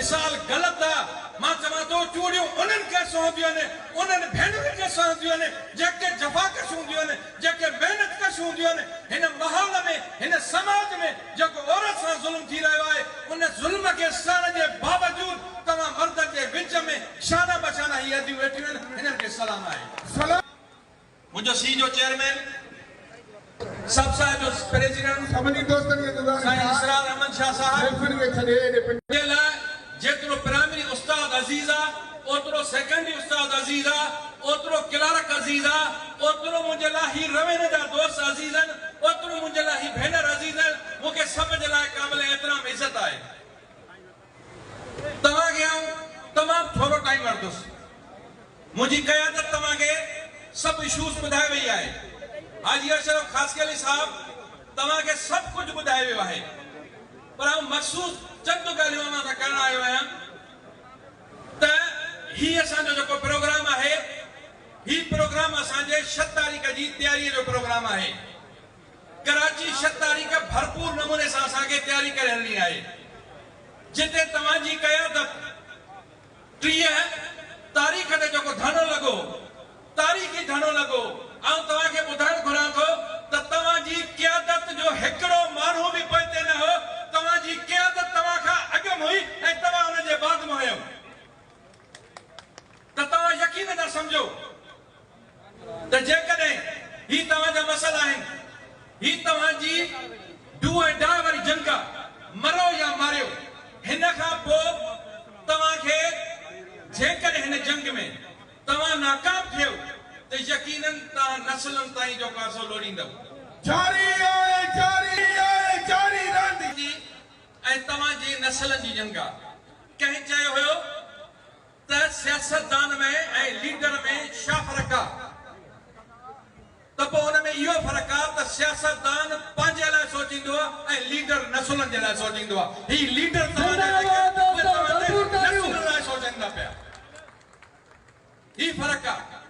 मिसाल गलत है मां चवा तो चूड़ियों उन्हनि खे सोंदियूं आहिनि उन्हनि भेनरुनि खे सोंदियूं आहिनि जेके जफ़ाकश हूंदियूं आहिनि जेके महिनतकश हूंदियूं आहिनि हिन माहौल में हिन समाज में जेको औरत सां ज़ुल्म थी रहियो आहे उन ज़ुल्म खे सहण जे बावजूद तव्हां मर्दनि जे विच में शाना बशाना हीअ अदियूं वेठियूं आहिनि हिननि खे सलाम आहे मुंहिंजो सी जो चेयरमैन सब साहिब जो प्रेसिडेंट सभिनी दोस्तनि खे साईं इसरार अहमद शाह साहब जेतिरो प्राइमरी उस्ताद अज़ीज़ आहे ओतिरो सेकेंडरी उस्ताद अज़ीज़ आहे ओतिरो क्लार्क अज़ीज़ आहे ओतिरो मुंहिंजे लाइ ही रवेने जा दोस्त अज़ीज़ आहिनि ओतिरो मुंहिंजे लाइ ही भेनर अज़ीज़ आहिनि मूंखे सभ जे लाइ क़ाबिल एतिराम इज़त आहे तव्हांखे आउं तमामु थोरो टाइम वठंदुसि मुंहिंजी क़यादत तव्हांखे सभु इशूज़ ॿुधाए वई आहे हाजी अशरफ ख़ासि अली साहब तव्हांखे सभु कुझु ॿुधाए वियो आहे पर आउं मखसूस चंद ॻाल्हियूं मां सां करण आयो आहियां त ही असांजो जेको प्रोग्राम आहे ही प्रोग्राम असांजे 6 तारीख़ जी तयारीअ जो प्रोग्राम आहे कराची 6 तारीख़ भरपूर नमूने सां असांखे तयारी करे हलणी आहे जिते तव्हांजी क़यादत 30 तारीख़ ते जेको धरणो लॻो तारीख़ी धरणो लॻो ऐं तव्हांखे ॿुधाइण घुरां थो त तव्हांजी क़यादत जो हिकिड़ो माण्हू बि पोइते न हो तव्हांजी क़यादत तव्हां खां अॻु में हुई ऐं तव्हां हुन जे बाद में हुयो त तव्हां यकीन था सम्झो त जेकॾहिं ही तव्हांजा मसइला आहिनि ही तव्हांजी डू ऐं डा वारी जंग मरो या मारियो हिन खां पोइ तव्हांखे जेकॾहिं हिन जंग में तव्हां नाकाम थियो त यकीनन तव्हां नस्लनि ताईं जो कासो लोड़ींदव जारी रहंदी ऐं तव्हांजी नस्लनि जी जंग आहे कंहिं चयो हुयो त सियासतदान में ऐं लीडर में छा फ़र्क़ु आहे त पोइ हुन में इहो फ़र्क़ु आहे त सियासतदान पंहिंजे लाइ सोचींदो आहे ऐं लीडर नस्लनि जे लाइ सोचींदो आहे ही लीडर तव्हांजे लाइ सोचींदा पिया ही फ़र्क़ु आहे